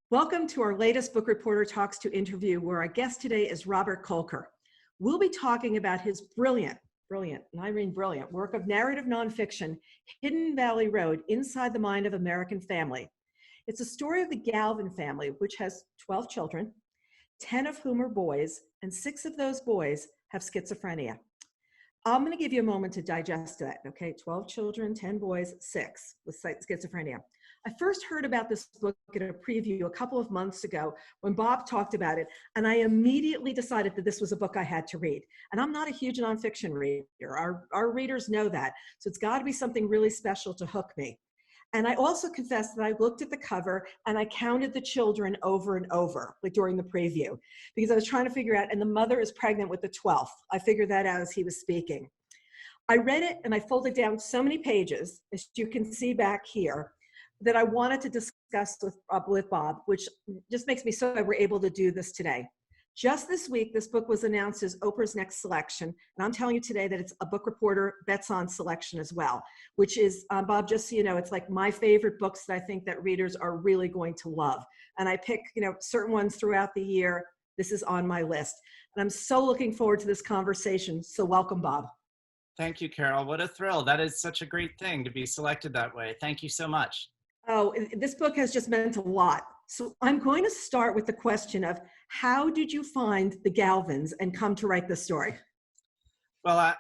Welcome to our latest Book Reporter Talks to interview, where our guest today is Robert Kolker. We'll be talking about his brilliant, and I mean brilliant, work of narrative nonfiction, Hidden Valley Road, Inside the Mind of American Family. It's a story of the Galvin family, which has 12 children, 10 of whom are boys, and 6 of those boys have schizophrenia. I'm going to give you a moment to digest that, okay? 12 children, 10 boys, 6 with schizophrenia. I first heard about this book in a preview a couple of months ago when Bob talked about it, and I immediately decided that this was a book I had to read. And I'm not a huge nonfiction reader. Our readers know that. So it's got to be something really special to hook me. And I also confess that I looked at the cover and I counted the children over and over, like during the preview, because I was trying to figure out, and the mother is pregnant with the 12th. I figured that out as he was speaking. I read it and I folded down so many pages, as you can see back here, that I wanted to discuss with Bob, which just makes me so glad we're able to do this today. Just this week, this book was announced as Oprah's Next Selection, and I'm telling you today that it's a Book Reporter Bets On selection as well, which is, Bob, just so you know, it's like my favorite books that I think that readers are really going to love. And I pick, certain ones throughout the year. This is on my list. And I'm so looking forward to this conversation. So welcome, Bob. Thank you, Carol. What a thrill. That is such a great thing to be selected that way. Thank you so much. Oh, this book has just meant a lot. So I'm going to start with the question of, how did you find the Galvins and come to write this story? Well,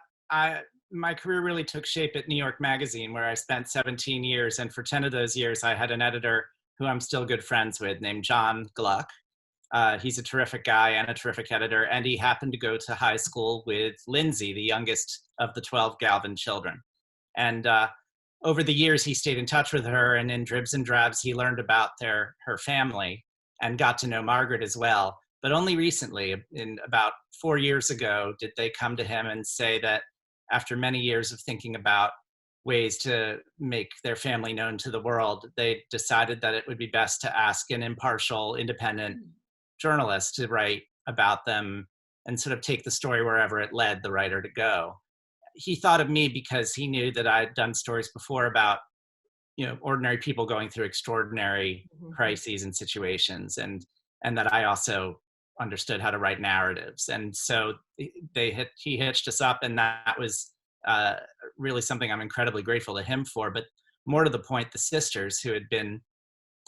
my career really took shape at New York Magazine, where I spent 17 years. And for 10 of those years, I had an editor who I'm still good friends with named John Gluck. He's a terrific guy and a terrific editor. And he happened to go to high school with Lindsay, the youngest of the 12 Galvin children. And over the years, he stayed in touch with her, and in dribs and drabs, he learned about her family and got to know Margaret as well. But only recently, in about 4 years ago, did they come to him and say that after many years of thinking about ways to make their family known to the world, they decided that it would be best to ask an impartial, independent journalist to write about them and sort of take the story wherever it led the writer to go. He thought of me because he knew that I'd done stories before about, ordinary people going through extraordinary crises and situations, and that I also understood how to write narratives. And so he hitched us up, and that was really something I'm incredibly grateful to him for. But more to the point, the sisters, who had been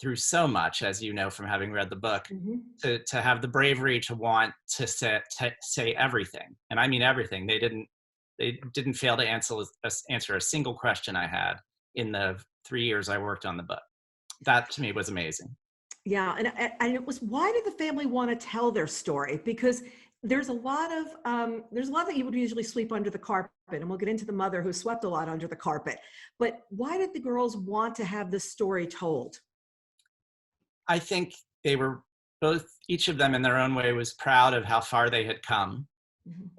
through so much, as you know from having read the book, to have the bravery to want to say everything, and I mean everything. They didn't fail to answer a single question I had in the 3 years I worked on the book. That to me was amazing. Yeah, and it was, why did the family want to tell their story? Because there's a lot that you would usually sweep under the carpet, and we'll get into the mother who swept a lot under the carpet. But why did the girls want to have this story told? I think they were both, each of them in their own way, was proud of how far they had come.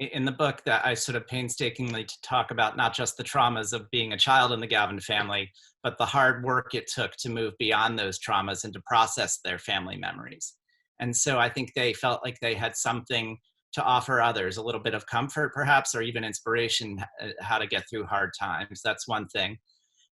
In the book, that I sort of painstakingly talk about not just the traumas of being a child in the Galvin family, but the hard work it took to move beyond those traumas and to process their family memories. And so I think they felt like they had something to offer others, a little bit of comfort perhaps, or even inspiration how to get through hard times. That's one thing.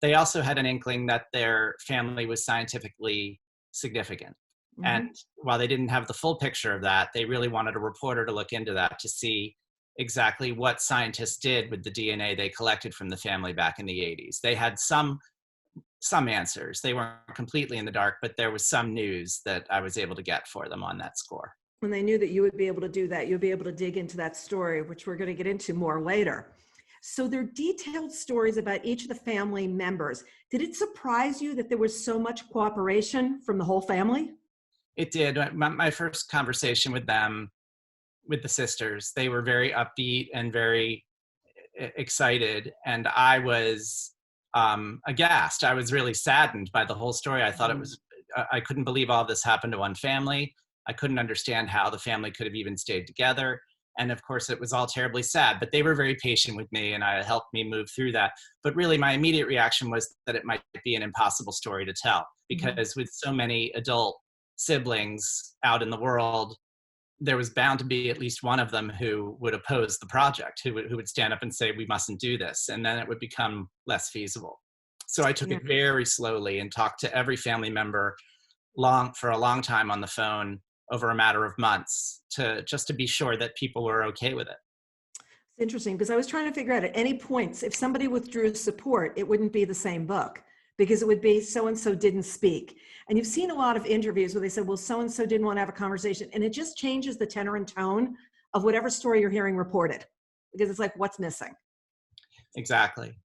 They also had an inkling that their family was scientifically significant. And while they didn't have the full picture of that, they really wanted a reporter to look into that to see exactly what scientists did with the DNA they collected from the family back in the 80s. They had some answers. They weren't completely in the dark, but there was some news that I was able to get for them on that score. When they knew that you would be able to do that, you'd be able to dig into that story, which we're going to get into more later. So they're detailed stories about each of the family members. Did it surprise you that there was so much cooperation from the whole family? It did. My first conversation with them, with the sisters, they were very upbeat and very excited. And I was aghast. I was really saddened by the whole story. I thought I couldn't believe all this happened to one family. I couldn't understand how the family could have even stayed together. And of course, it was all terribly sad, but they were very patient with me and helped me move through that. But really, my immediate reaction was that it might be an impossible story to tell, because with so many adult siblings out in the world, there was bound to be at least one of them who would oppose the project, who would stand up and say, we mustn't do this. And then it would become less feasible. So I took it very slowly and talked to every family member for a long time on the phone over a matter of months just to be sure that people were okay with it. It's interesting because I was trying to figure out at any points, if somebody withdrew support, it wouldn't be the same book because it would be so-and-so didn't speak. And you've seen a lot of interviews where they said, well, so-and-so didn't want to have a conversation. And it just changes the tenor and tone of whatever story you're hearing reported because it's like, what's missing? Exactly.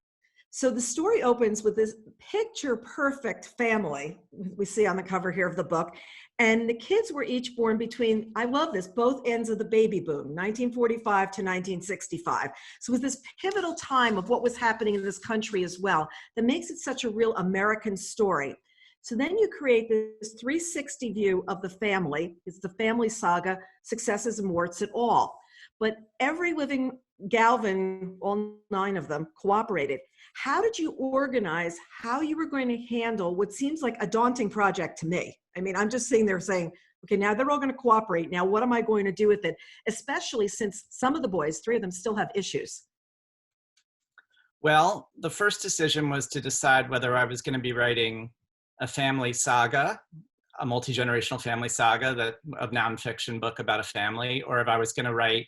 So the story opens with this picture perfect family we see on the cover here of the book. And the kids were each born between, I love this, both ends of the baby boom, 1945 to 1965. So it was this pivotal time of what was happening in this country as well that makes it such a real American story. So then you create this 360 view of the family. It's the family saga, successes and warts and all. But every living Galvin, all 9 of them, cooperated. How did you organize how you were going to handle what seems like a daunting project to me? I mean, I'm just sitting there saying, okay, now they're all going to cooperate. Now, what am I going to do with it? Especially since some of the boys, 3 of them, still have issues. Well, the first decision was to decide whether I was going to be writing a family saga, a multi-generational family saga, a nonfiction book about a family, or if I was going to write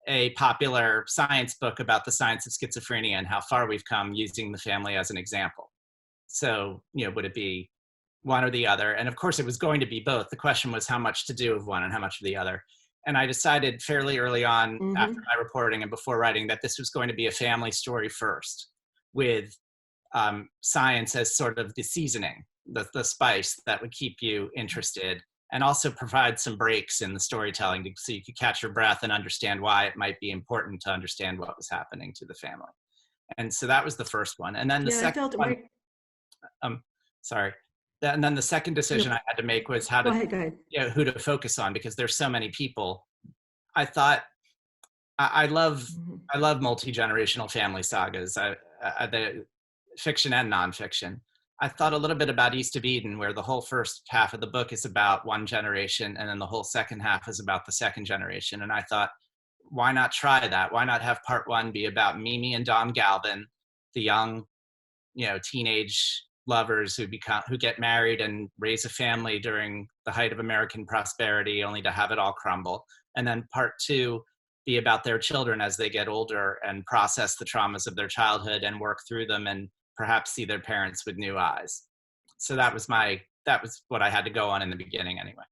a popular science book about the science of schizophrenia and how far we've come using the family as an example. So, would it be one or the other? And of course, it was going to be both. The question was how much to do of one and how much of the other. And I decided fairly early on after my reporting and before writing that this was going to be a family story first, with science as sort of the seasoning, the spice that would keep you interested, and also provide some breaks in the storytelling so you could catch your breath and understand why it might be important to understand what was happening to the family. And so that was the first one. And then the second one, and then the second decision I had to make was how to, who to focus on, because there's so many people. I thought, I love multi-generational family sagas, the fiction and nonfiction. I thought a little bit about East of Eden, where the whole first half of the book is about one generation, and then the whole second half is about the second generation. And I thought, why not try that? Why not have part 1 be about Mimi and Don Galvin, the young, teenage lovers who get married and raise a family during the height of American prosperity, only to have it all crumble. And then part 2 be about their children as they get older and process the traumas of their childhood and work through them and perhaps see their parents with new eyes. So that was what I had to go on in the beginning anyway.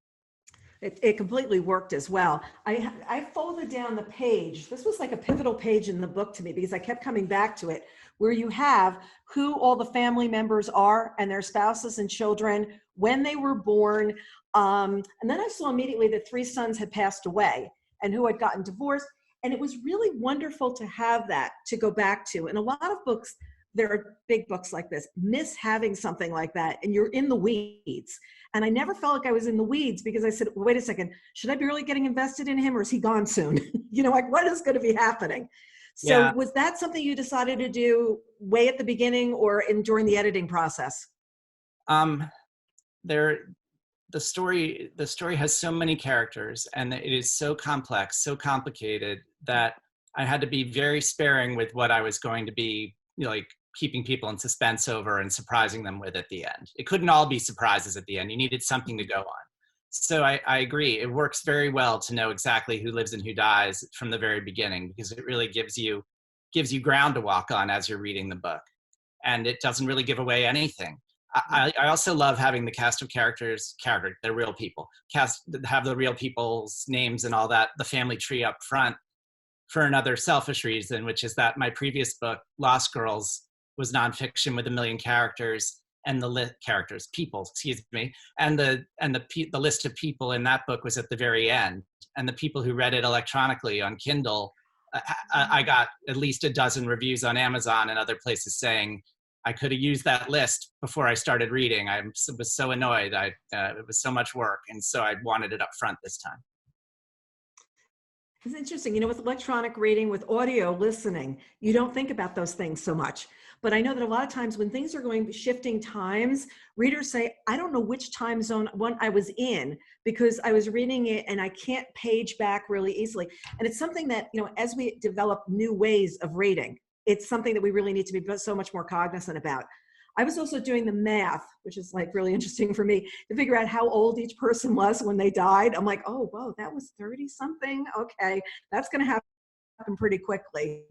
It completely worked as well. I folded down the page. This was like a pivotal page in the book to me because I kept coming back to it, where you have who all the family members are and their spouses and children, when they were born. And then I saw immediately that 3 sons had passed away and who had gotten divorced. And it was really wonderful to have that to go back to. And a lot of books, there are big books like this, miss having something like that, and you're in the weeds. And I never felt like I was in the weeds because I said, well, wait a second, should I be really getting invested in him or is he gone soon? Like what is going to be happening? So was that something you decided to do way at the beginning or during the editing process? The story has so many characters and it is so complex, so complicated that I had to be very sparing with what I was going to be, keeping people in suspense over and surprising them with at the end. It couldn't all be surprises at the end. You needed something to go on. So I agree. It works very well to know exactly who lives and who dies from the very beginning, because it really gives you ground to walk on as you're reading the book. And it doesn't really give away anything. I also love having the cast of characters, they're real people, have the real people's names and all that, the family tree up front, for another selfish reason, which is that my previous book, Lost Girls, was nonfiction with 1 million characters, and the list of people in that book was at the very end. And the people who read it electronically on Kindle, I got at least a dozen reviews on Amazon and other places saying I could have used that list before I started reading. I was so annoyed. It was so much work, and so I wanted it up front this time. It's interesting, with electronic reading, with audio listening, you don't think about those things so much. But I know that a lot of times when things are shifting times, readers say, I don't know which time zone one I was in because I was reading it and I can't page back really easily. And it's something that, as we develop new ways of reading, it's something that we really need to be so much more cognizant about. I was also doing the math, which is like really interesting for me to figure out how old each person was when they died. I'm like, oh, whoa, that was 30 something. Okay, that's going to happen pretty quickly.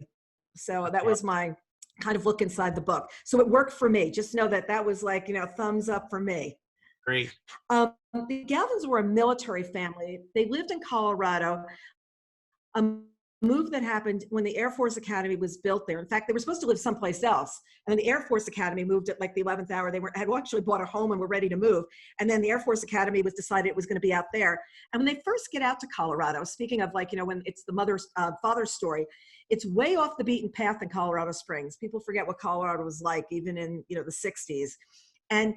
So that was my kind of look inside the book. So it worked for me. Just know that that was like, thumbs up for me. Great. The Galvins were a military family. They lived in Colorado. A move that happened when the Air Force Academy was built there. In fact, they were supposed to live someplace else. And then the Air Force Academy moved at like the 11th hour. They had actually bought a home and were ready to move. And then the Air Force Academy was decided it was going to be out there. And when they first get out to Colorado, speaking of like, when it's the mother's, father's story, it's way off the beaten path in Colorado Springs. People forget what Colorado was like, even in, the 60s. And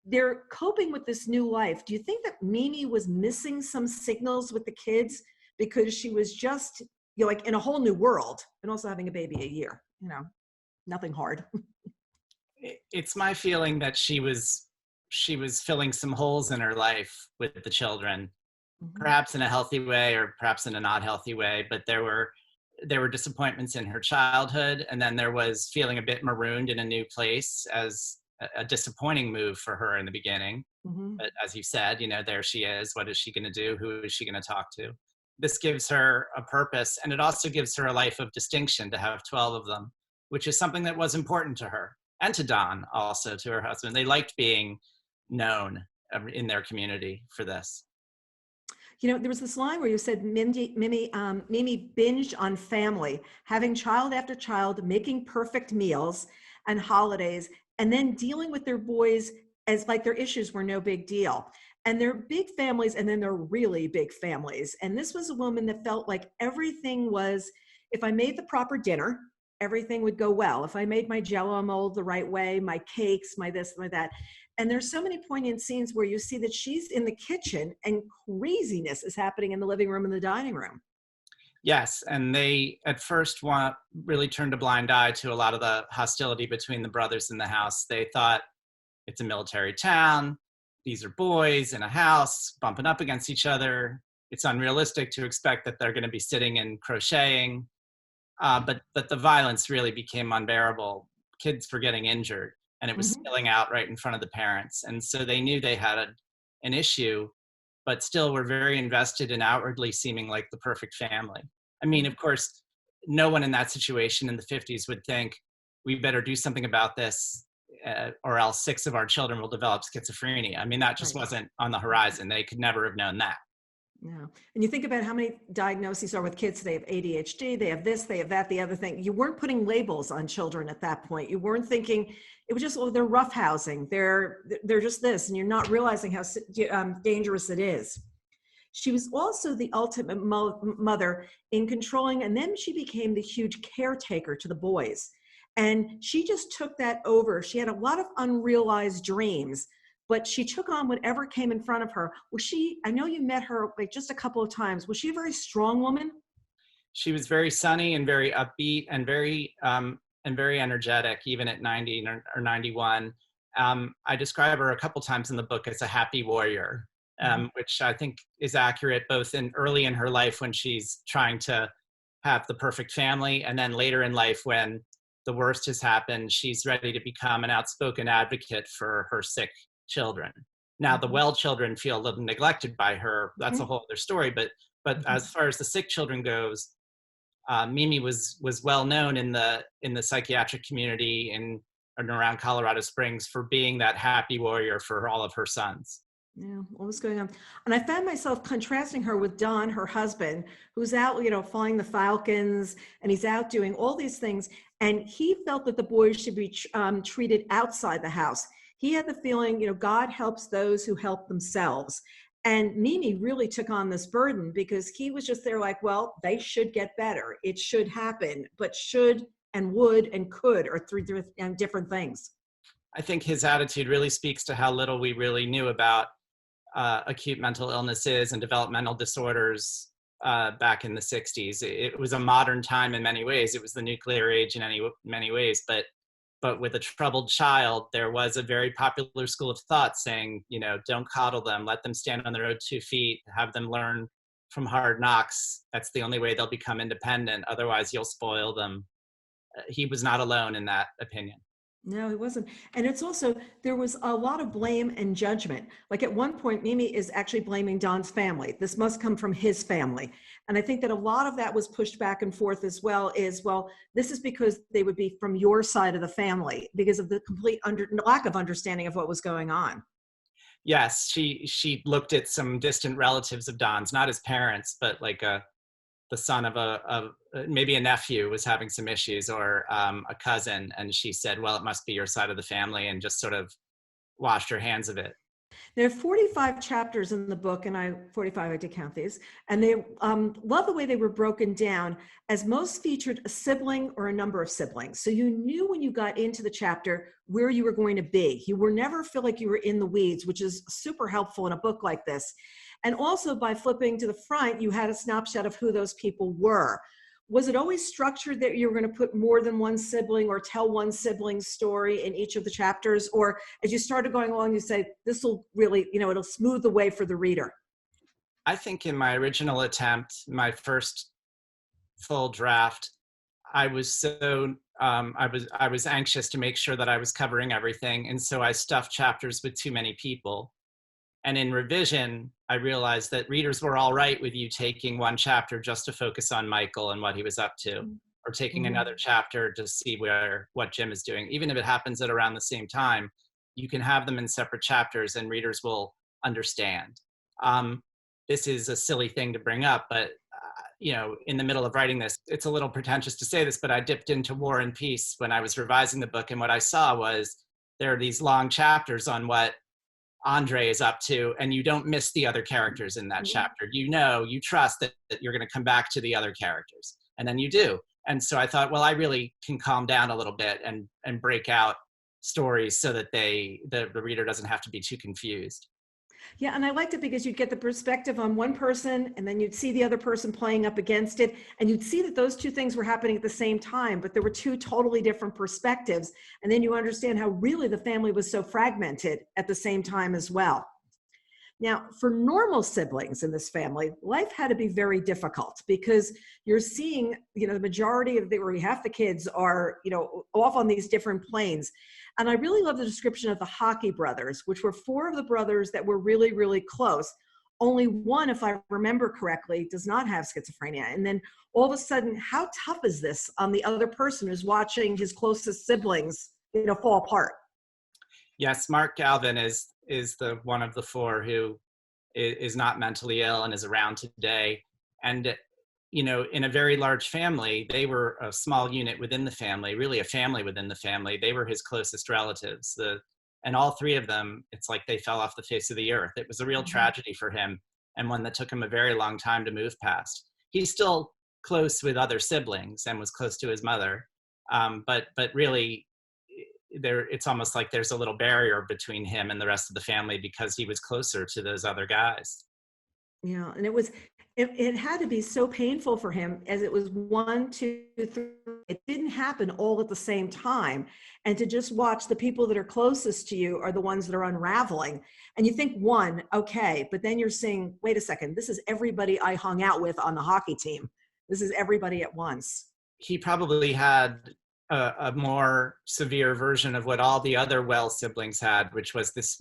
they're coping with this new life. Do you think that Mimi was missing some signals with the kids because she was just, like in a whole new world, and also having a baby a year, nothing hard. It's my feeling that she was filling some holes in her life with the children, perhaps in a healthy way or perhaps in a not healthy way, but there were disappointments in her childhood, and then there was feeling a bit marooned in a new place as a disappointing move for her in the beginning. But as you said, there she is. What is she going to do? Who is she going to talk to? This gives her a purpose, and it also gives her a life of distinction to have 12 of them, which is something that was important to her and to Don, also to her husband. They liked being known in their community for this. There was this line where you said Mimi binged on family, having child after child, making perfect meals and holidays, and then dealing with their boys as like their issues were no big deal. And they're big families, and then they're really big families. And this was a woman that felt like everything was, if I made the proper dinner, everything would go well. If I made my Jell-O mold the right way, my cakes, my this, my that. And there's so many poignant scenes where you see that she's in the kitchen and craziness is happening in the living room and the dining room. Yes, and they at first really turned a blind eye to a lot of the hostility between the brothers in the house. They thought it's a military town. These are boys in a house bumping up against each other. It's unrealistic to expect that they're going to be sitting and crocheting. But the violence really became unbearable. Kids were getting injured, and it was spilling out right in front of the parents. And so they knew they had an issue, but still were very invested in outwardly seeming like the perfect family. I mean, of course, no one in that situation in the 50s would think, we better do something about this, or else 6 of our children will develop schizophrenia. I mean, that just wasn't on the horizon. They could never have known that. Yeah. And you think about how many diagnoses are with kids. They have ADHD, they have this, they have that, the other thing. You weren't putting labels on children at that point. You weren't thinking, it was just, oh, they're roughhousing. They're just this, and you're not realizing how dangerous it is. She was also the ultimate mother in controlling, and then she became the huge caretaker to the boys. And she just took that over. She had a lot of unrealized dreams, but she took on whatever came in front of her. I know you met her like just a couple of times. Was she a very strong woman? She was very sunny and very upbeat and very energetic, even at 90 or 91. I describe her a couple times in the book as a happy warrior, which I think is accurate both early in her life when she's trying to have the perfect family, and then later in life when the worst has happened, she's ready to become an outspoken advocate for her sick children. Now, the well children feel a little neglected by her. That's a whole other story. But as far as the sick children goes, Mimi was well known in the psychiatric community and around Colorado Springs for being that happy warrior for all of her sons. Yeah, what was going on? And I found myself contrasting her with Don, her husband, who's out, flying the Falcons, and he's out doing all these things. And he felt that the boys should be treated outside the house. He had the feeling, God helps those who help themselves. And Mimi really took on this burden because he was just there like, well, they should get better. It should happen, but should and would and could are 3 different things. I think his attitude really speaks to how little we really knew about acute mental illnesses and developmental disorders back in the 60s. It was a modern time in many ways. It was the nuclear age in many ways, but with a troubled child, there was a very popular school of thought saying, don't coddle them, let them stand on their own 2 feet, have them learn from hard knocks. That's the only way they'll become independent. Otherwise, you'll spoil them. He was not alone in that opinion. No, he wasn't. And it's also, there was a lot of blame and judgment. Like at one point, Mimi is actually blaming Don's family. This must come from his family. And I think that a lot of that was pushed back and forth as well is, well, this is because they would be from your side of the family because of the complete lack of understanding of what was going on. Yes, she looked at some distant relatives of Don's, not his parents, but like the son of maybe a nephew was having some issues, or a cousin, and she said, well, it must be your side of the family, and just sort of washed her hands of it. There are 45 chapters in the book, and 45, I did count these, and they love the way they were broken down, as most featured a sibling or a number of siblings. So you knew when you got into the chapter where you were going to be. You were never feel like you were in the weeds, which is super helpful in a book like this. And also by flipping to the front, you had a snapshot of who those people were. Was it always structured that you were going to put more than one sibling or tell one sibling's story in each of the chapters? Or as you started going along, you say, this will really, it'll smooth the way for the reader? I think in my original attempt, my first full draft, I was so I was anxious to make sure that I was covering everything, and so I stuffed chapters with too many people. And in revision, I realized that readers were all right with you taking one chapter just to focus on Michael and what he was up to, or taking another chapter to see what Jim is doing. Even if it happens at around the same time, you can have them in separate chapters and readers will understand. This is a silly thing to bring up, but in the middle of writing this, it's a little pretentious to say this, but I dipped into War and Peace when I was revising the book, and what I saw was there are these long chapters on what Andre is up to, and you don't miss the other characters in that chapter. You trust that you're going to come back to the other characters, and then you do. And so I thought, well, I really can calm down a little bit and break out stories so that the reader doesn't have to be too confused. Yeah, and I liked it because you'd get the perspective on one person and then you'd see the other person playing up against it. And you'd see that those two things were happening at the same time, but there were two totally different perspectives. And then you understand how really the family was so fragmented at the same time as well. Now, for normal siblings in this family, life had to be very difficult because you're seeing, the majority of or half the kids are, off on these different planes. And I really love the description of the Hockey brothers, which were four of the brothers that were really, really close. Only one, if I remember correctly, does not have schizophrenia. And then all of a sudden, how tough is this on the other person who's watching his closest siblings, fall apart? Yes, Mark Galvin is the one of the four who is not mentally ill and is around today. And in a very large family, they were a small unit within the family, really a family within the family. They were his closest relatives. And all three of them, it's like they fell off the face of the earth. It was a real tragedy for him, and one that took him a very long time to move past. He's still close with other siblings and was close to his mother, but really, it's almost like there's a little barrier between him and the rest of the family because he was closer to those other guys. Yeah, and it had to be so painful for him as it was 1, 2, 3. It didn't happen all at the same time. And to just watch the people that are closest to you are the ones that are unraveling. And you think one, okay, but then you're saying, wait a second, this is everybody I hung out with on the hockey team. This is everybody at once. He probably had a more severe version of what all the other Wells siblings had, which was this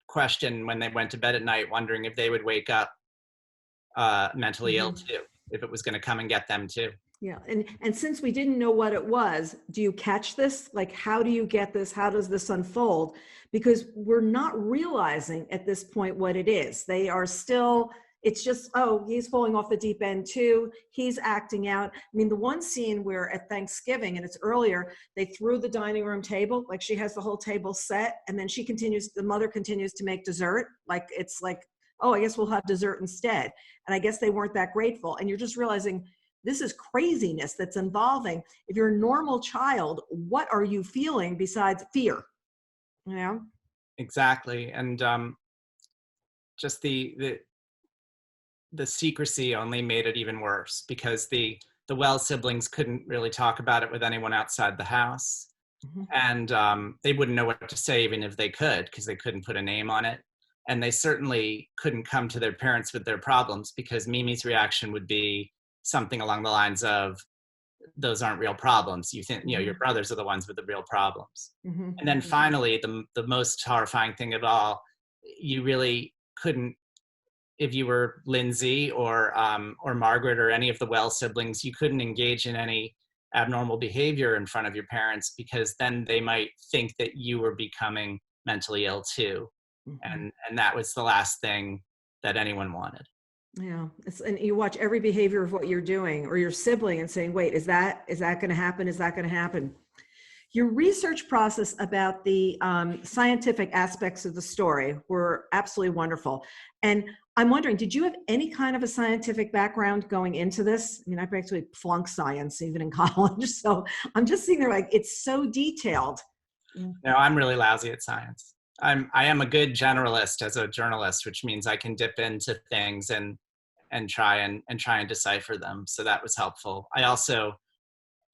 question when they went to bed at night, wondering if they would wake up mentally ill too, if it was going to come and get them too. Yeah, and since we didn't know what it was, do you catch this? Like, how do you get this? How does this unfold? Because we're not realizing at this point what it is. They are still, it's just, oh, he's falling off the deep end too. He's acting out. I mean, the one scene where at Thanksgiving, and it's earlier, they threw the dining room table, like she has the whole table set, and then the mother continues to make dessert. Like, it's like, oh, I guess we'll have dessert instead. And I guess they weren't that grateful. And you're just realizing this is craziness that's involving. If you're a normal child, what are you feeling besides fear? Exactly. And just the secrecy only made it even worse because the Wells siblings couldn't really talk about it with anyone outside the house. And they wouldn't know what to say even if they could, because they couldn't put a name on it. And they certainly couldn't come to their parents with their problems because Mimi's reaction would be something along the lines of, those aren't real problems. You think, your brothers are the ones with the real problems. Mm-hmm. And then finally, the most horrifying thing of all, you really couldn't, if you were Lindsay or Margaret or any of the Wells siblings, you couldn't engage in any abnormal behavior in front of your parents, because then they might think that you were becoming mentally ill too. And that was the last thing that anyone wanted. Yeah. And you watch every behavior of what you're doing or your sibling and saying, wait, is that going to happen? Is that going to happen? Your research process about the scientific aspects of the story were absolutely wonderful. And I'm wondering, did you have any kind of a scientific background going into this? I mean, I've actually flunked science even in college. So I'm just sitting there like, it's so detailed. No, I'm really lousy at science. I am a good generalist as a journalist, which means I can dip into things and try and decipher them. So that was helpful.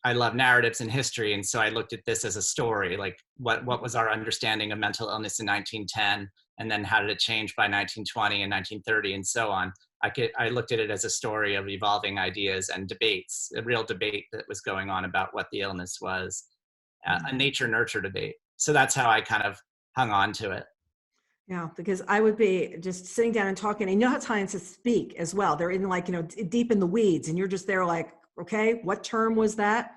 I love narratives and history, and so I looked at this as a story. Like, what was our understanding of mental illness in 1910, and then how did it change by 1920 and 1930, and so on. I looked at it as a story of evolving ideas and debates, a real debate that was going on about what the illness was, a nature-nurture debate. So that's how I kind of hung on to it. Yeah, because I would be just sitting down and talking. And you know how scientists speak as well. They're in deep in the weeds, and you're just there like, okay, what term was that?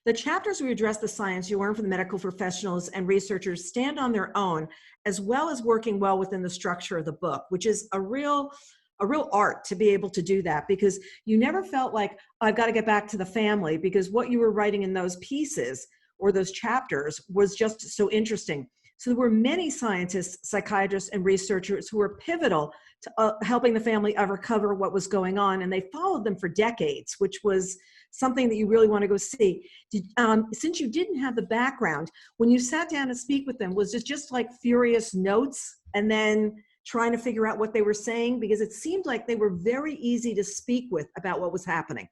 The chapters we address the science you learn from the medical professionals and researchers stand on their own, as well as working well within the structure of the book, which is a real art to be able to do that, because you never felt like, I've got to get back to the family, because what you were writing in those pieces or those chapters was just so interesting. So there were many scientists, psychiatrists, and researchers who were pivotal to helping the family recover what was going on, and they followed them for decades, which was something that you really want to go see. Since you didn't have the background, when you sat down to speak with them, was it just like furious notes and then trying to figure out what they were saying? Because it seemed like they were very easy to speak with about what was happening.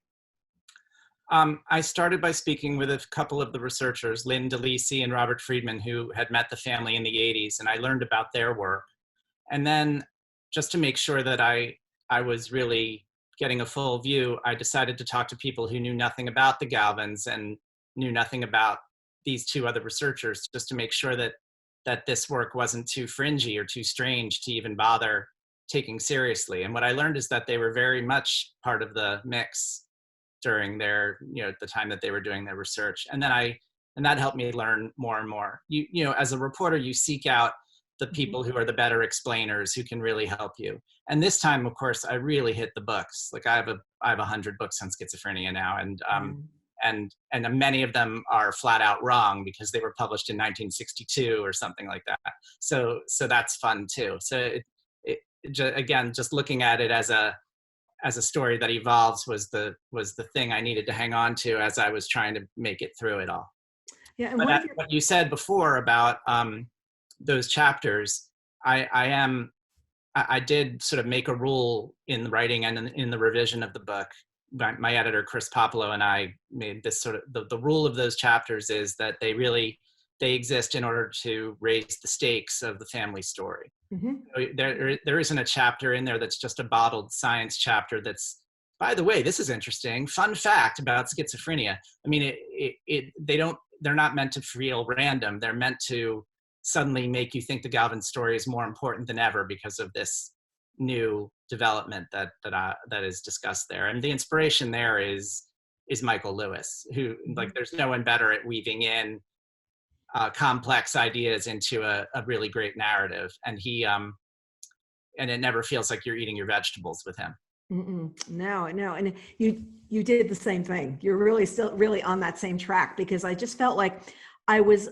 I started by speaking with a couple of the researchers, Lisi and Robert Friedman, who had met the family in the 80s, and I learned about their work. And then, just to make sure that I was really getting a full view, I decided to talk to people who knew nothing about the Galvins and knew nothing about these two other researchers, just to make sure that this work wasn't too fringy or too strange to even bother taking seriously. And what I learned is that they were very much part of the mix during their, the time that they were doing their research. And that helped me learn more and more. As a reporter, you seek out the people who are the better explainers, who can really help you. And this time, of course, I really hit the books. Like I have 100 books on schizophrenia now, and many of them are flat out wrong because they were published in 1962 or something like that. So that's fun too. So again, just looking at it as a story that evolves was the thing I needed to hang on to as I was trying to make it through it all. Yeah, and what you said before about those chapters, I did sort of make a rule in the writing and in the revision of the book. My editor, Chris Popolo, and I made this sort of, the rule of those chapters is that they exist in order to raise the stakes of the family story. There isn't a chapter in there that's just a bottled science chapter that's, by the way, this is interesting, fun fact about schizophrenia. I mean, they're not meant to feel random. They're meant to suddenly make you think the Galvin story is more important than ever because of this new development that is discussed there. And the inspiration there is Michael Lewis, who, like, there's no one better at weaving in complex ideas into a really great narrative. And and it never feels like you're eating your vegetables with him. No. And you did the same thing. You're really still really on that same track, because I just felt like I was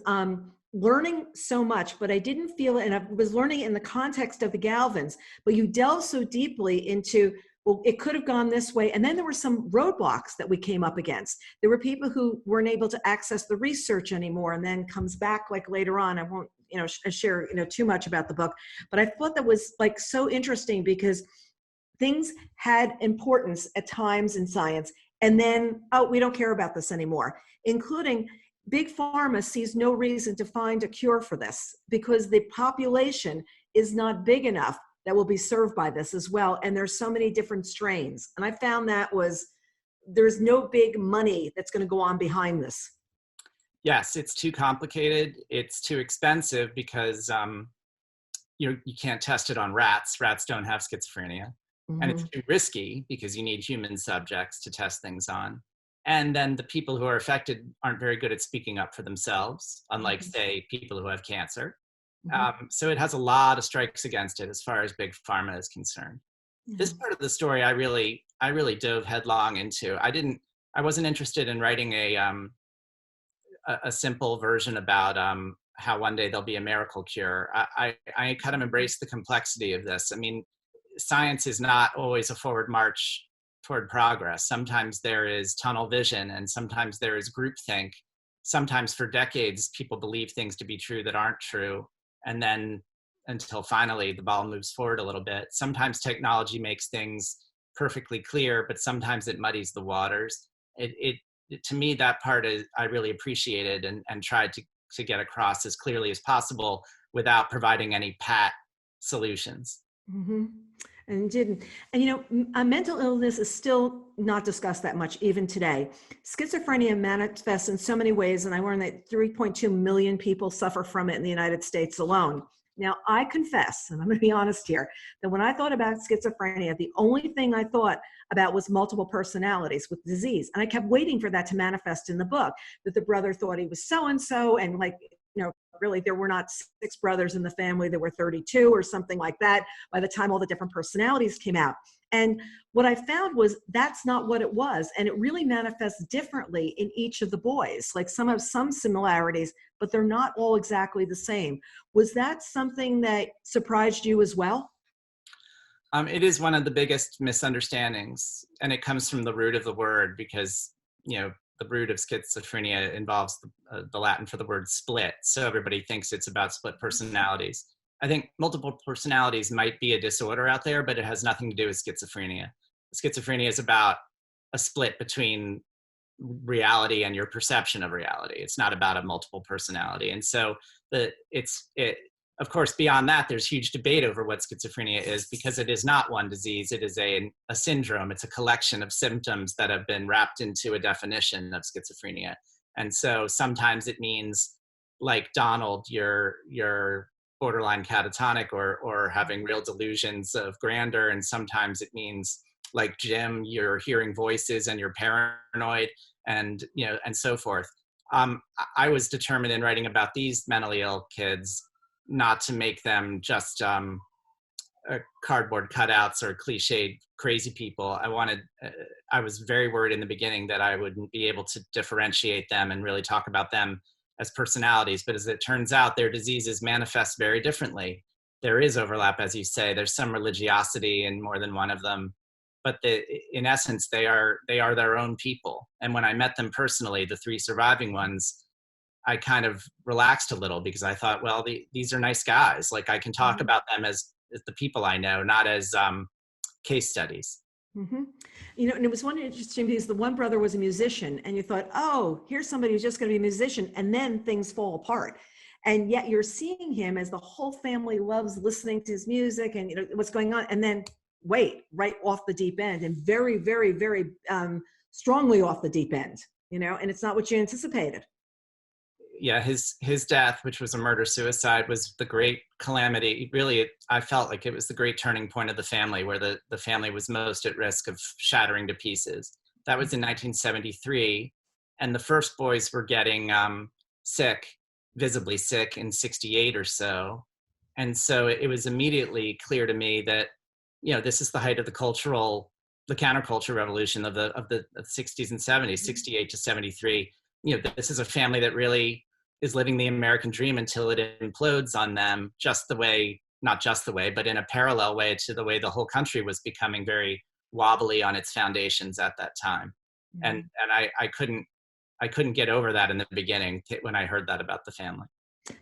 learning so much, but I didn't feel it. And I was learning in the context of the Galvins, but you delve so deeply into, well, it could have gone this way. And then there were some roadblocks that we came up against. There were people who weren't able to access the research anymore, and then comes back like later on. I won't, share, too much about the book, but I thought that was like so interesting, because things had importance at times in science. And then, we don't care about this anymore, including Big Pharma sees no reason to find a cure for this, because the population is not big enough that will be served by this as well. And there's so many different strains. And I found that was there's no big money that's going to go on behind this. Yes, it's too complicated. It's too expensive because you can't test it on rats. Rats don't have schizophrenia. And it's too risky because you need human subjects to test things on. And then the people who are affected aren't very good at speaking up for themselves, unlike, say, people who have cancer. So it has a lot of strikes against it as far as big pharma is concerned. This part of the story I really dove headlong into. I wasn't interested in writing a simple version about how one day there'll be a miracle cure. I kind of embrace the complexity of this. I mean, science is not always a forward march toward progress. Sometimes there is tunnel vision, and sometimes there is groupthink. Sometimes for decades, people believe things to be true that aren't true. And then until finally the ball moves forward a little bit. Sometimes technology makes things perfectly clear, but sometimes it muddies the waters. To me, that part I really appreciated and tried to get across as clearly as possible without providing any pat solutions. And didn't. And mental illness is still not discussed that much even today. Schizophrenia manifests in so many ways, and I learned that 3.2 million people suffer from it in the United States alone. Now, I confess, and I'm going to be honest here, that when I thought about schizophrenia, the only thing I thought about was multiple personalities with disease. And I kept waiting for that to manifest in the book, that the brother thought he was so-and-so, and really there were not 6 brothers in the family, there were 32 or something like that by the time all the different personalities came out. And what I found was that's not what it was. And it really manifests differently in each of the boys. Like some have some similarities, but they're not all exactly the same. Was that something that surprised you as well? It is one of the biggest misunderstandings, and it comes from the root of the word because, the root of schizophrenia involves the Latin for the word split. So everybody thinks it's about split personalities. I think multiple personalities might be a disorder out there, but it has nothing to do with schizophrenia. Schizophrenia is about a split between reality and your perception of reality. It's not about a multiple personality. And so of course, beyond that, there's huge debate over what schizophrenia is because it is not one disease. It is a syndrome. It's a collection of symptoms that have been wrapped into a definition of schizophrenia. And so sometimes it means, like Donald, you're borderline catatonic or having real delusions of grandeur. And sometimes it means, like Jim, you're hearing voices and you're paranoid and so forth. I was determined in writing about these mentally ill kids not to make them just cardboard cutouts or cliched crazy people. I was very worried in the beginning that I wouldn't be able to differentiate them and really talk about them as personalities. But as it turns out, their diseases manifest very differently. There is overlap, as you say. There's some religiosity in more than one of them. But in essence, they are their own people. And when I met them personally, the 3 surviving ones, I kind of relaxed a little because I thought, well, these are nice guys. Like I can talk about them as the people I know, not as case studies. And it was one interesting because the one brother was a musician and you thought, oh, here's somebody who's just going to be a musician. And then things fall apart. And yet you're seeing him as the whole family loves listening to his music and what's going on. And then right off the deep end and very, very, very strongly off the deep end, and it's not what you anticipated. Yeah, his death, which was a murder-suicide, was the great calamity. Really, I felt like it was the great turning point of the family, where the family was most at risk of shattering to pieces. That was in 1973, and the first boys were getting sick, visibly sick, in 68 or so. And so it was immediately clear to me that, this is the height of the counterculture revolution of the 60s and 70s, 68 to 73. This is a family that really is living the American dream until it implodes on them not just the way, but in a parallel way to the way the whole country was becoming very wobbly on its foundations at that time. And I couldn't get over that in the beginning when I heard that about the family.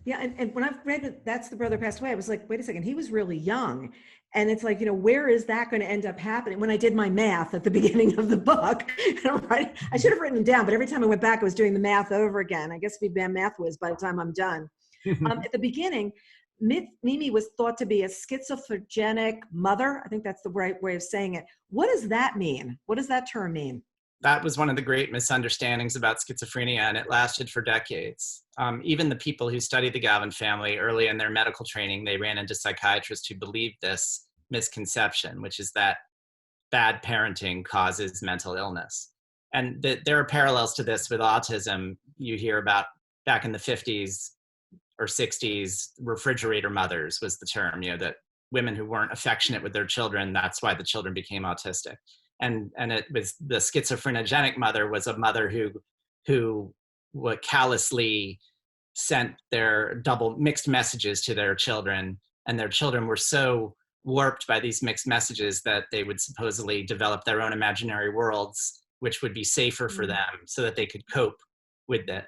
Yeah. And when I've read that that's the brother passed away, I was like, wait a second, he was really young. And it's like, where is that going to end up happening? When I did my math at the beginning of the book, I should have written them down, but every time I went back, I was doing the math over again. I guess we'd be a math whiz by the time I'm done. At the beginning, Mimi was thought to be a schizophrenic mother. I think that's the right way of saying it. What does that mean? What does that term mean? that was one of the great misunderstandings about schizophrenia, and it lasted for decades. Even the people who studied the Galvin family early in their medical training, they ran into psychiatrists who believed this misconception, which is that bad parenting causes mental illness. And there are parallels to this with autism. You hear about back in the 50s or 60s, refrigerator mothers was the term, that women who weren't affectionate with their children, that's why the children became autistic. And it was the schizophrenogenic mother was a mother who would callously sent their double mixed messages to their children, and their children were so warped by these mixed messages that they would supposedly develop their own imaginary worlds, which would be safer for them so that they could cope with it.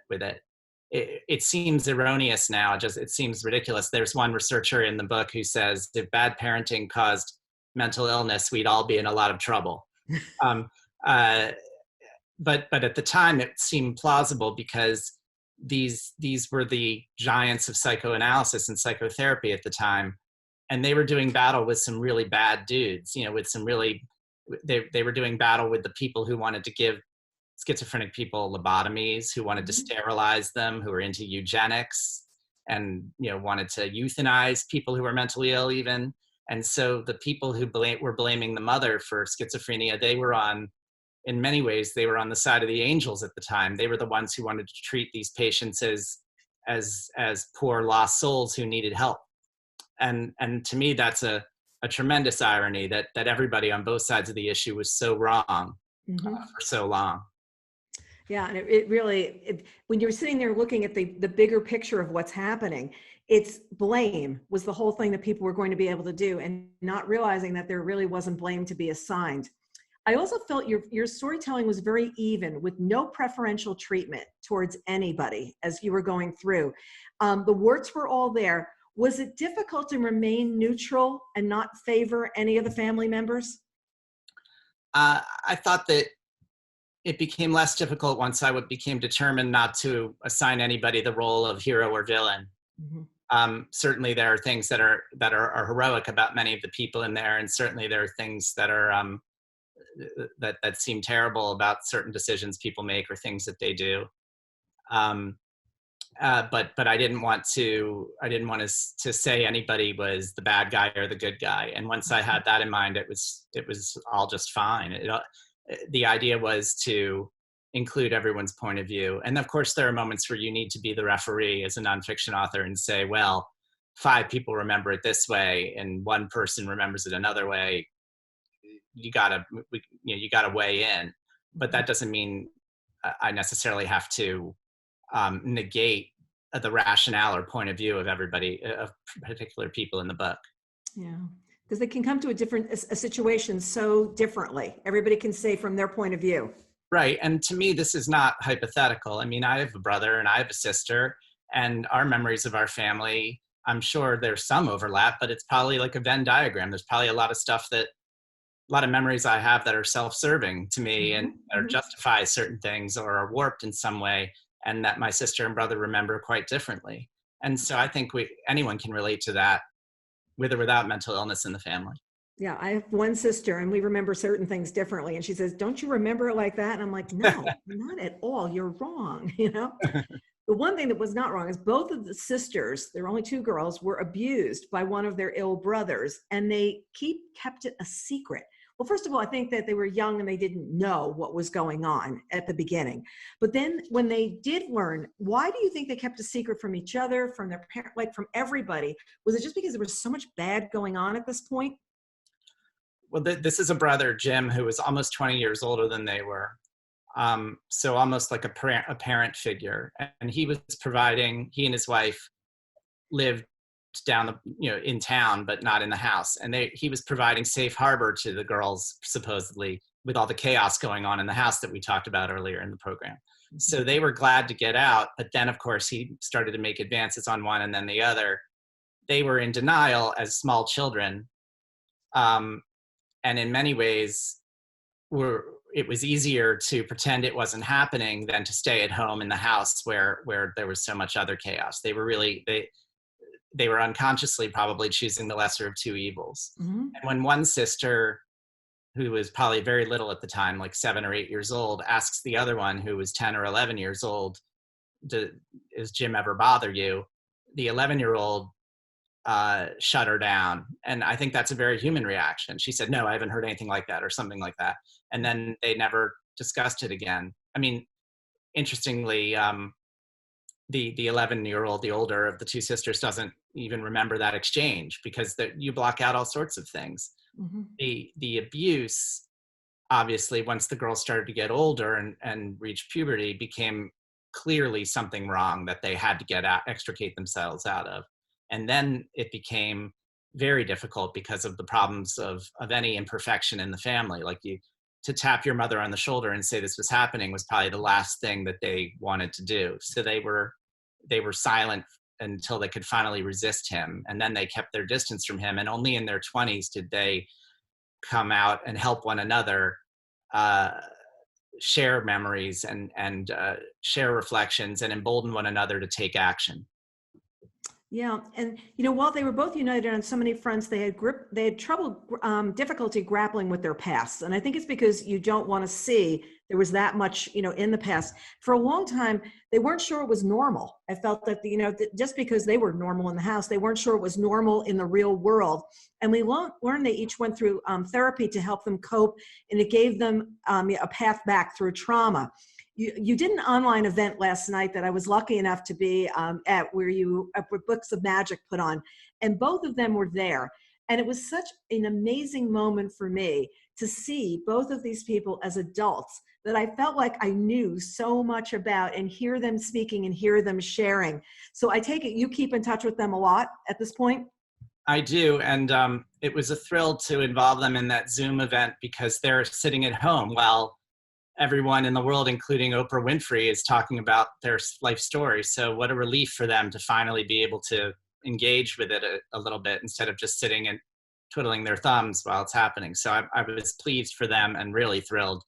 It seems erroneous now. It seems ridiculous. There's one researcher in the book who says if bad parenting caused mental illness, we'd all be in a lot of trouble. But at the time it seemed plausible because these were the giants of psychoanalysis and psychotherapy at the time, and they were doing battle with some really bad dudes, with some really, they were doing battle with the people who wanted to give schizophrenic people lobotomies, who wanted to sterilize them, who were into eugenics, and wanted to euthanize people who were mentally ill even. And so the people who were blaming the mother for schizophrenia, in many ways, they were on the side of the angels at the time. They were the ones who wanted to treat these patients as poor lost souls who needed help. And to me, that's a tremendous irony that everybody on both sides of the issue was so wrong for so long. Yeah, and it really, when you're sitting there looking at the bigger picture of what's happening, it's blame was the whole thing that people were going to be able to do, and not realizing that there really wasn't blame to be assigned. I also felt your storytelling was very even, with no preferential treatment towards anybody as you were going through. The warts were all there. Was it difficult to remain neutral and not favor any of the family members? I thought that it became less difficult once I became determined not to assign anybody the role of hero or villain. Certainly there are things that are heroic about many of the people in there, and certainly there are things that are that seem terrible about certain decisions people make or things that they do. But I didn't want to say anybody was the bad guy or the good guy. And once I had that in mind, it was all just fine. The idea was to include everyone's point of view. And of course, there are moments where you need to be the referee as a nonfiction author and say, well, 5 people remember it this way and 1 person remembers it another way. You gotta weigh in. But that doesn't mean I necessarily have to negate the rationale or point of view of everybody, of particular people in the book. Yeah, because they can come to a situation so differently. Everybody can say from their point of view. Right, and to me, this is not hypothetical. I mean, I have a brother and I have a sister, and our memories of our family, I'm sure there's some overlap, but it's probably like a Venn diagram. There's probably a lot of memories I have that are self-serving to me and or justify certain things or are warped in some way, and that my sister and brother remember quite differently. And so I think anyone can relate to that, with or without mental illness in the family. Yeah, I have one sister and we remember certain things differently. And she says, don't you remember it like that? And I'm like, no, not at all. You're wrong. The one thing that was not wrong is both of the sisters, there were only 2 girls, were abused by one of their ill brothers, and they kept it a secret. Well, first of all, I think that they were young and they didn't know what was going on at the beginning. But then when they did learn, why do you think they kept a secret from each other, from their parents, like from everybody? Was it just because there was so much bad going on at this point? Well, this is a brother, Jim, who was almost 20 years older than they were. So almost like a parent figure. And he and his wife lived down in town, but not in the house. And he was providing safe harbor to the girls, supposedly, with all the chaos going on in the house that we talked about earlier in the program. So they were glad to get out. But then, of course, he started to make advances on one and then the other. They were in denial as small children. And in many ways, it was easier to pretend it wasn't happening than to stay at home in the house where there was so much other chaos. They were unconsciously probably choosing the lesser of 2 evils. And when one sister, who was probably very little at the time, like 7 or 8 years old, asks the other one who was 10 or 11 years old, "Does Jim ever bother you?" The 11-year-old shut her down. And I think that's a very human reaction. She said, "No, I haven't heard anything like that," or something like that. And then they never discussed it again. I mean, interestingly, the 11-year-old, the older of the two sisters, doesn't even remember that exchange because you block out all sorts of things. Mm-hmm. The abuse, obviously, once the girls started to get older and reach puberty, became clearly something wrong that they had to extricate themselves out of. And then it became very difficult because of the problems of any imperfection in the family. Like, to tap your mother on the shoulder and say this was happening was probably the last thing that they wanted to do. So they were silent until they could finally resist him. And then they kept their distance from him. And only in their 20s did they come out and help one another share memories and share reflections and embolden one another to take action. Yeah, and while they were both united on so many fronts, they had trouble, difficulty grappling with their pasts, and I think it's because you don't want to see there was that much, in the past. For a long time, they weren't sure it was normal. I felt that just because they were normal in the house, they weren't sure it was normal in the real world. And we learned they each went through therapy to help them cope, and it gave them a path back through trauma. You did an online event last night that I was lucky enough to be at, where Books of Magic put on, and both of them were there. And it was such an amazing moment for me to see both of these people as adults that I felt like I knew so much about, and hear them speaking and hear them sharing. So I take it you keep in touch with them a lot at this point? I do, and it was a thrill to involve them in that Zoom event because they're sitting at home while everyone in the world, including Oprah Winfrey, is talking about their life story. So what a relief for them to finally be able to engage with it a little bit instead of just sitting and twiddling their thumbs while it's happening. So I was pleased for them and really thrilled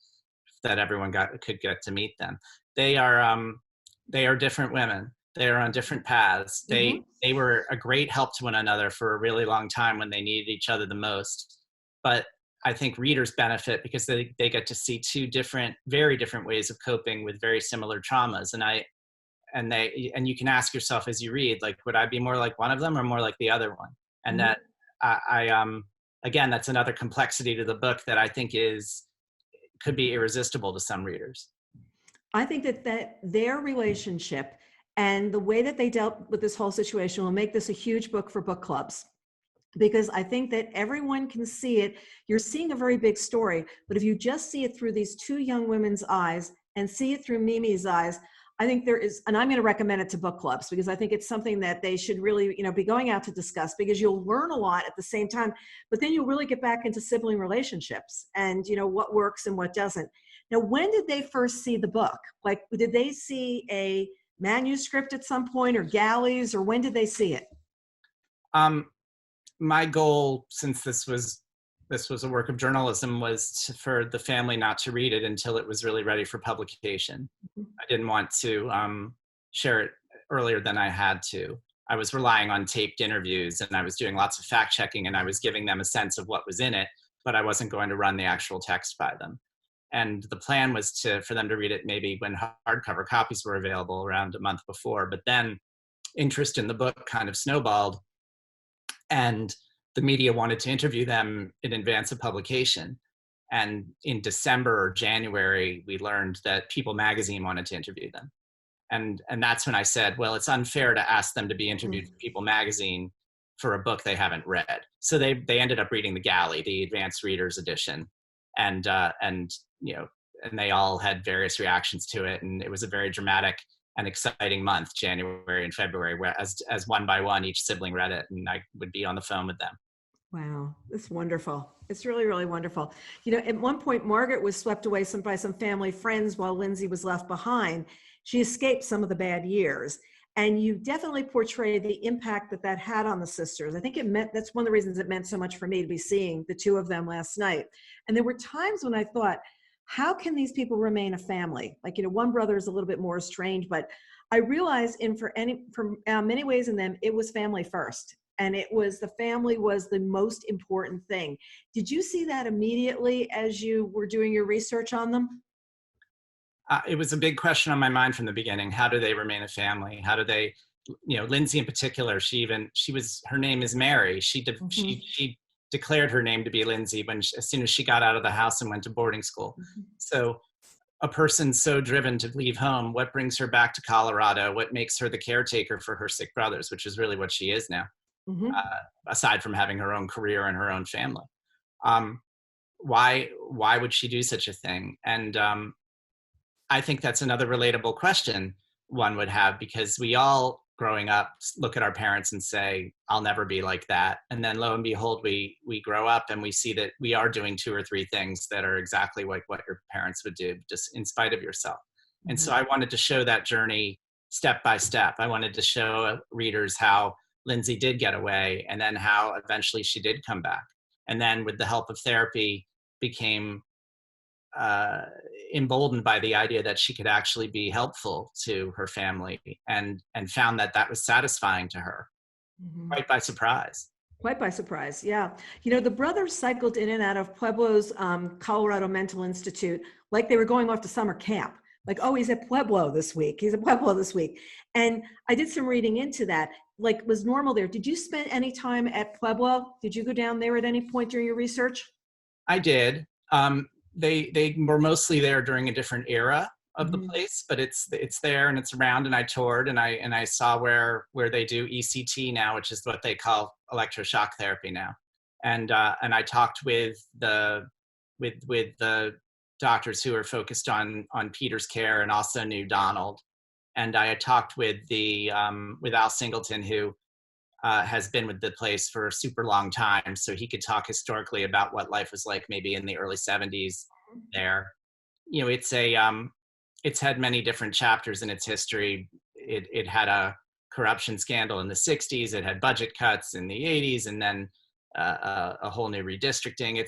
that everyone could get to meet them. They are different women. They are on different paths. Mm-hmm. They were a great help to one another for a really long time when they needed each other the most. But I think readers benefit because they get to see two very different ways of coping with very similar traumas. And you can ask yourself as you read, like, would I be more like one of them or more like the other one? And Mm-hmm. that again, that's another complexity to the book that I think could be irresistible to some readers. I think that their relationship and the way that they dealt with this whole situation will make this a huge book for book clubs, because I think that everyone can see it. You're seeing a very big story, but if you just see it through these two young women's eyes and see it through Mimi's eyes, I think there is, and I'm going to recommend it to book clubs because I think it's something that they should really, be going out to discuss, because you'll learn a lot at the same time, but then you'll really get back into sibling relationships and, what works and what doesn't. Now, when did they first see the book? Like, did they see a manuscript at some point, or galleys, or when did they see it? My goal, since this was a work of journalism, was for the family not to read it until it was really ready for publication. Mm-hmm. I didn't want to share it earlier than I had to. I was relying on taped interviews, and I was doing lots of fact checking, and I was giving them a sense of what was in it, but I wasn't going to run the actual text by them. And the plan was for them to read it maybe when hardcover copies were available around a month before. But then interest in the book kind of snowballed, and the media wanted to interview them in advance of publication. And in December or January, we learned that People magazine wanted to interview them. And that's when I said, well, it's unfair to ask them to be interviewed for People magazine for a book they haven't read. So they ended up reading the Galley, the advanced readers edition. And they all had various reactions to it. And it was a very dramatic and exciting month, January and February, where as one by one, each sibling read it, and I would be on the phone with them. Wow, that's wonderful. It's really, really wonderful. At one point, Margaret was swept away by some family friends while Lindsay was left behind. She escaped some of the bad years. And you definitely portray the impact that had on the sisters. I think that's one of the reasons it meant so much for me to be seeing the two of them last night. And there were times when I thought, how can these people remain a family? Like, one brother is a little bit more estranged, but I realized for many ways in them, it was family first. and it was the family was the most important thing. Did you see that immediately as you were doing your research on them? It was a big question on my mind from the beginning. How do they remain a family? How do they, Lindsay in particular, her name is Mary. She declared her name to be Lindsay as soon as she got out of the house and went to boarding school. So a person so driven to leave home, what brings her back to Colorado? What makes her the caretaker for her sick brothers, which is really what she is now, aside from having her own career and her own family. Why would she do such a thing? And I think that's another relatable question one would have, because we all growing up look at our parents and say, I'll never be like that. And then lo and behold, we grow up and we see that we are doing 2 or 3 things that are exactly like what your parents would do, just in spite of yourself. And so I wanted to show that journey step by step. I wanted to show readers how Lindsay did get away, and then how eventually she did come back. And then with the help of therapy became emboldened by the idea that she could actually be helpful to her family, and found that was satisfying to her, quite by surprise. Quite by surprise, yeah. The brothers cycled in and out of Pueblo's Colorado Mental Institute like they were going off to summer camp. Like, oh, he's at Pueblo this week. He's at Pueblo this week. And I did some reading into that. Like, was normal there. Did you spend any time at Pueblo? Did you go down there at any point during your research? I did. They were mostly there during a different era of the place, but it's there and it's around, and I toured and I saw where they do ECT now, which is what they call electroshock therapy now. And I talked with the doctors who are focused on Peter's care and also knew Donald. And I had talked with with Al Singleton, who has been with the place for a super long time, so he could talk historically about what life was like maybe in the early 70s there. It's had many different chapters in its history. It had a corruption scandal in the 60s, it had budget cuts in the 80s, and then a whole new redistricting.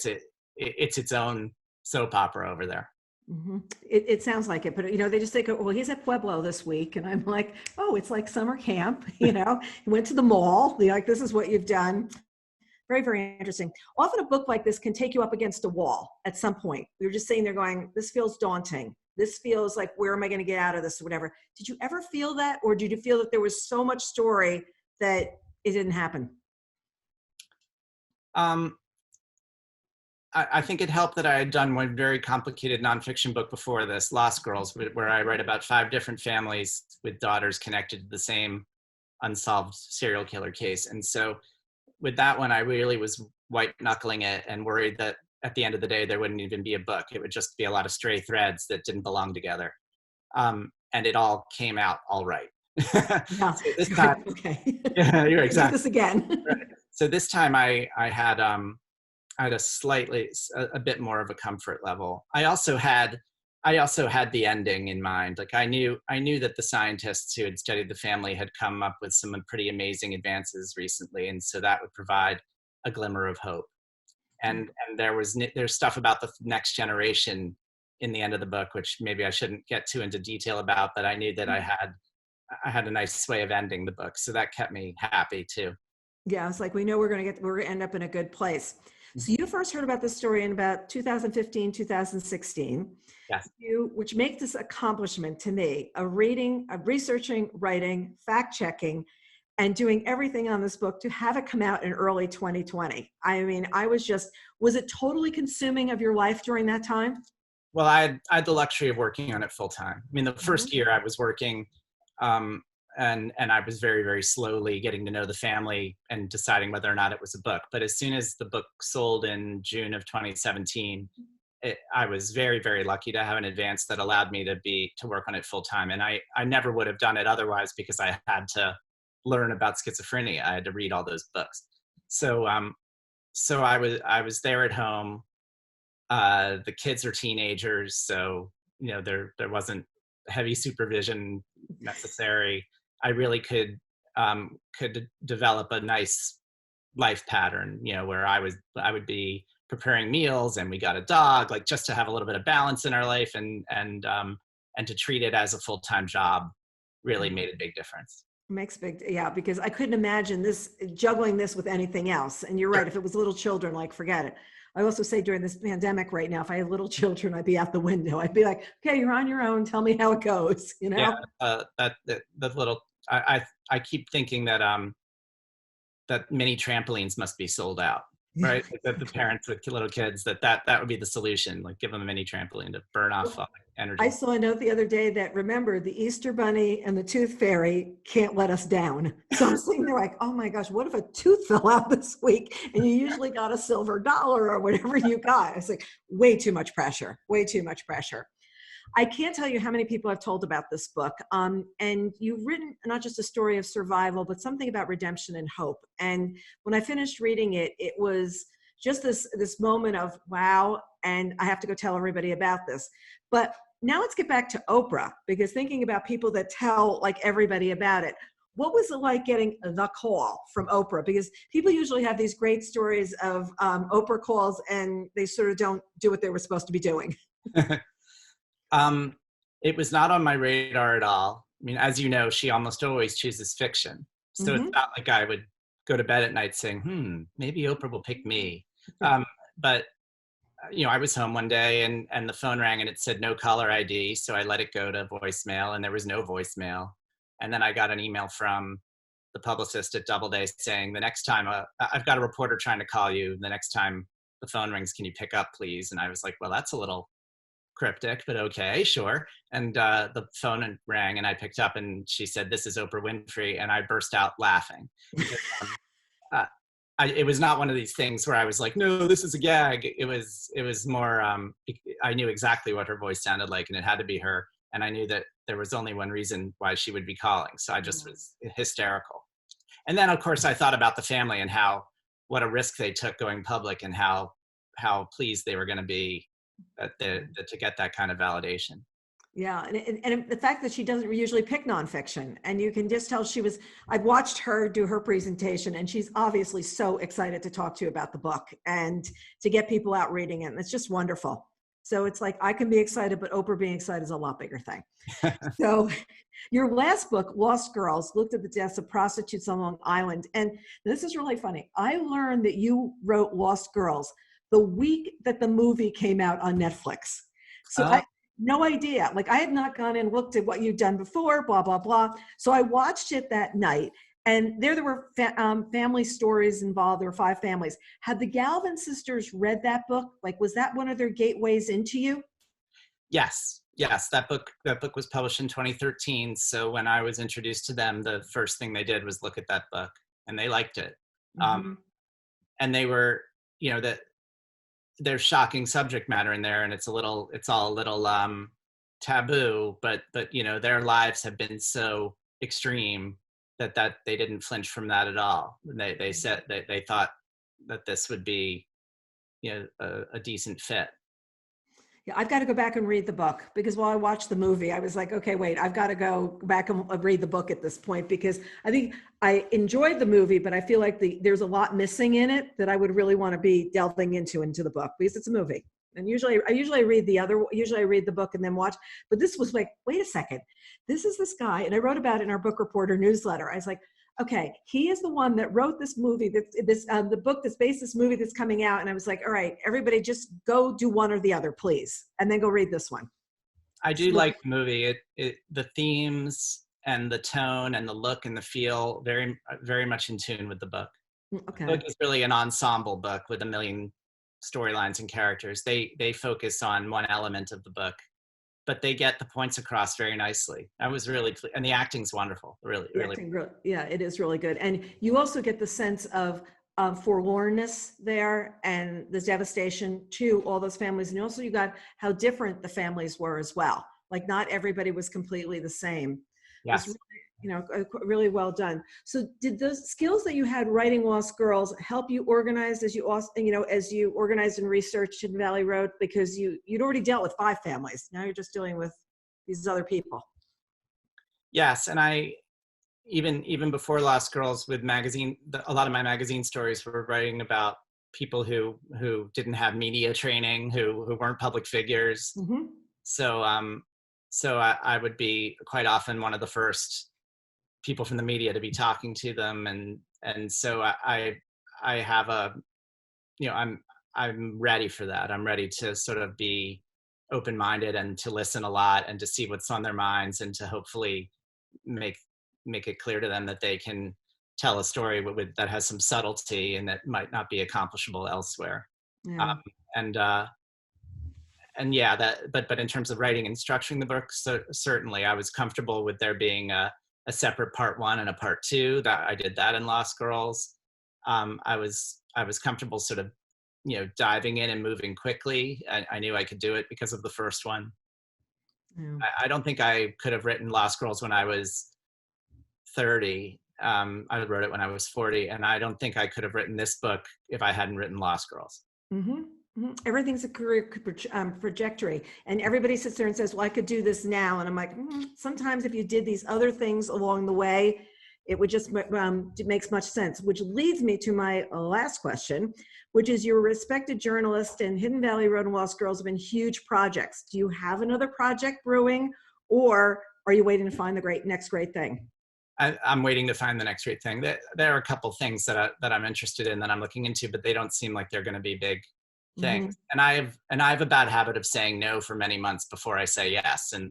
It's its own soap opera over there. It sounds like it, but they just think, well, he's at Pueblo this week, and I'm like, oh, it's like summer camp. He went to the mall. Like, this is what you've done. Very, very interesting. Often a book like this can take you up against a wall at some point. You're just sitting there going, this feels daunting. This feels like, where am I going to get out of this or whatever. Did you ever feel that, or did you feel that there was so much story that it didn't happen? I think it helped that I had done one very complicated nonfiction book before this, Lost Girls, where I write about 5 different families with daughters connected to the same unsolved serial killer case. And so with that one, I really was white knuckling it and worried that at the end of the day, there wouldn't even be a book. It would just be a lot of stray threads that didn't belong together. And it all came out all right. Yeah. So this time, okay. Yeah, you're exactly. Do this again. Right. So this time I had a bit more of a comfort level. I also had the ending in mind. Like, I knew that the scientists who had studied the family had come up with some pretty amazing advances recently, and so that would provide a glimmer of hope. And there's stuff about the next generation in the end of the book, which maybe I shouldn't get too into detail about, but I knew that I had a nice way of ending the book, so that kept me happy too. Yeah, it's like, we know we're going to end up in a good place. So you first heard about this story in about 2015, 2016. Yes. Which makes this accomplishment to me, of researching, writing, fact-checking, and doing everything on this book, to have it come out in early 2020. I mean, was it totally consuming of your life during that time? Well, I had the luxury of working on it full time. I mean, the first year I was working, and I was very, very slowly getting to know the family and deciding whether or not it was a book. But as soon as the book sold in June of 2017, I was very, very lucky to have an advance that allowed me to work on it full time. And I never would have done it otherwise, because I had to learn about schizophrenia. I had to read all those books. So I was there at home. The kids are teenagers, so there wasn't heavy supervision necessary. I really could develop a nice life pattern, where I would be preparing meals, and we got a dog, like, just to have a little bit of balance in our life, and to treat it as a full-time job really made a big difference. Makes big, yeah, because I couldn't imagine this juggling this with anything else. And you're right, if it was little children, like forget it. I also say during this pandemic right now, if I had little children, I'd be out the window. I'd be like, okay, you're on your own. Tell me how it goes, you Yeah, know? that little. I keep thinking that that mini trampolines must be sold out, right? That the parents with little kids that would be the solution. Like give them a mini trampoline to burn off I energy. saw a note the other day that remember the Easter Bunny and the Tooth Fairy can't let us down. So I'm sitting there like, oh my gosh, what if a tooth fell out this week and you usually got a silver dollar or whatever you got? It's like way too much pressure, way too much pressure. I can't tell you how many people I've told about this book. And you've written not just a story of survival, but something about redemption and hope. And when I finished reading it, it was just this moment of wow, and I have to go tell everybody about this. But now let's get back to Oprah, because thinking about people that tell like everybody about it, what was it like getting the call from Oprah? Because people usually have these great stories of Oprah calls and they sort of don't do what they were supposed to be doing. um, it was not on my radar at all. I mean, as you know, she almost always chooses fiction, so it's Mm-hmm. not like I would go to bed at night saying, maybe Oprah will pick me." But I was home one day and the phone rang and it said no caller ID. So I let it go to voicemail and there was no voicemail. And then I got an email from the publicist at Doubleday saying the next time I've got a reporter trying to call you. The next time the phone rings, can you pick up please? And I was like, well, that's a little cryptic, but okay, sure. And the phone rang and I picked up and she said, this is Oprah Winfrey. And I burst out laughing. uh, it was not one of these things where I was like, no, this is a gag. It was more, I knew exactly what her voice sounded like and it had to be her. And I knew that there was only one reason why she would be calling. So I just was hysterical. And then of course I thought about the family and what a risk they took going public and how pleased they were going to be to get that kind of validation. Yeah, and the fact that she doesn't usually pick nonfiction, and you can just tell I've watched her do her presentation, and she's obviously so excited to talk to you about the book and to get people out reading it. And it's just wonderful. So it's like, I can be excited, but Oprah being excited is a lot bigger thing. So your last book, Lost Girls, looked at the deaths of prostitutes on Long Island. And this is really funny. I learned that you wrote Lost Girls the week that the movie came out on Netflix. So I no idea. Like I had not gone and looked at what you'd done before, blah, blah, blah. So I watched it that night and there were family stories involved. There were 5 families. Had the Galvin sisters read that book? Like, was that one of their gateways into you? Yes. That book was published in 2013. So when I was introduced to them, the first thing they did was look at that book and they liked it. Mm-hmm. And they were, that there's shocking subject matter in there and it's all a little taboo, but their lives have been so extreme that they didn't flinch from that at all. They said they thought that this would be a decent fit. Yeah, I've got to go back and read the book because while I watched the movie, I was like, okay, wait, I've got to go back and read the book at this point because I think I enjoyed the movie, but I feel like there's a lot missing in it that I would really want to be delving into the book because it's a movie. And usually I read the book and then watch, but this was like, wait a second, this is this guy. And I wrote about it in our book reporter newsletter. I was like, okay, he is the one that wrote this movie, the book that's based this movie that's coming out. And I was like, all right, everybody just go do one or the other, please. And then go read this one. I do like the movie. The themes and the tone and the look and the feel, very, very much in tune with the book. Okay. The book is really an ensemble book with a million storylines and characters. They focus on one element of the book, but they get the points across very nicely. I was really, and the acting's wonderful. Really. Yeah, it is really good. And you also get the sense of forlornness there and the devastation to all those families. And also you got how different the families were as well. Like not everybody was completely the same. Yes. It was really well done. So did those skills that you had writing Lost Girls help you organize as you organized and researched Hidden Valley Road? Because you'd already dealt with 5 families. Now you're just dealing with these other people. Yes. And I, even before Lost Girls with a lot of my magazine stories were writing about people who didn't have media training, who weren't public figures. Mm-hmm. So I would be quite often one of the first people from the media to be talking to them, and so I have a, I'm ready for that. I'm ready to sort of be open-minded and to listen a lot and to see what's on their minds and to hopefully make it clear to them that they can tell a story that has some subtlety and that might not be accomplishable elsewhere. Yeah. And yeah, but in terms of writing and structuring the book, so certainly I was comfortable with there being a separate part 1 and a part 2. That I did that in Lost Girls. I was comfortable sort of, diving in and moving quickly. I knew I could do it because of the first one. Yeah. I don't think I could have written Lost Girls when I was 30. I wrote it when I was 40, and I don't think I could have written this book if I hadn't written Lost Girls. Mm-hmm. Mm-hmm. Everything's a career trajectory, and everybody sits there and says, well, I could do this now. And I'm like, sometimes if you did these other things along the way, it would just it makes much sense, which leads me to my last question, which is, you're a respected journalist, and Hidden Valley Road and Lost Girls have been huge projects. Do you have another project brewing, or are you waiting to find the next great thing? I'm waiting to find the next great thing. There are a couple things that I'm interested in that I'm looking into, but they don't seem like they're going to be big things. Mm-hmm. And I have a bad habit of saying no for many months before I say yes. And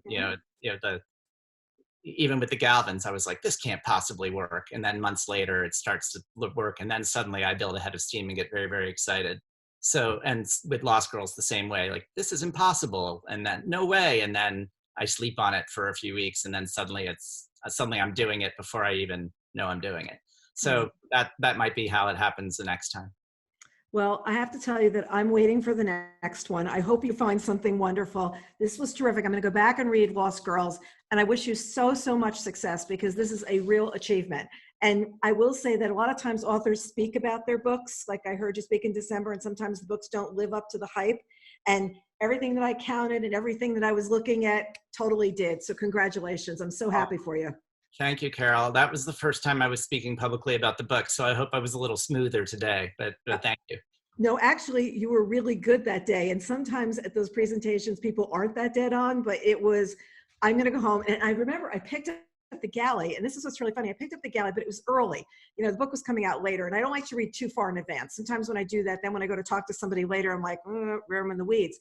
even with the Galvins, I was like, this can't possibly work. And then months later, it starts to work, and then suddenly I build a head of steam and get very, very excited. So, and with Lost Girls the same way, like, this is impossible, and then no way, and then I sleep on it for a few weeks, and then suddenly I'm doing it before I even know I'm doing it. So that might be how it happens the next time. Well, I have to tell you that I'm waiting for the next one. I hope you find something wonderful. This was terrific. I'm going to go back and read Lost Girls, and I wish you so, so much success, because this is a real achievement. And I will say that a lot of times authors speak about their books, like I heard you speak in December, and sometimes the books don't live up to the hype. And everything that I counted and everything that I was looking at totally did. So congratulations. I'm so happy for you. Thank you, Carol. That was the first time I was speaking publicly about the book, so I hope I was a little smoother today, but thank you. No, actually, you were really good that day. And sometimes at those presentations, people aren't that dead on, but it was, I'm going to go home. And I remember I picked up the galley, and this is what's really funny. I picked up the galley, but it was early. The book was coming out later, and I don't like to read too far in advance. Sometimes when I do that, then when I go to talk to somebody later, I'm like, where am I in the weeds?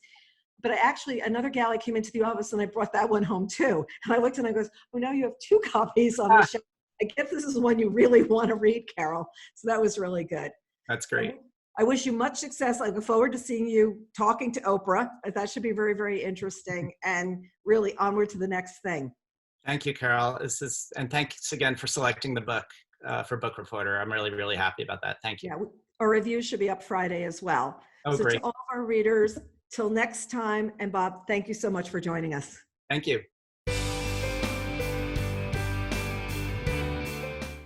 But another galley came into the office, and I brought that one home too. And I looked and I goes, oh, now you have 2 copies on the shelf. I guess this is the one you really want to read, Carol. So that was really good. That's great. I wish you much success. I look forward to seeing you talking to Oprah. That should be very, very interesting, and really onward to the next thing. Thank you, Carol. And thanks again for selecting the book for Book Reporter. I'm really, really happy about that. Thank you. Yeah, our review should be up Friday as well. Oh, so great. To all of our readers, till next time, and Bob, thank you so much for joining us. Thank you.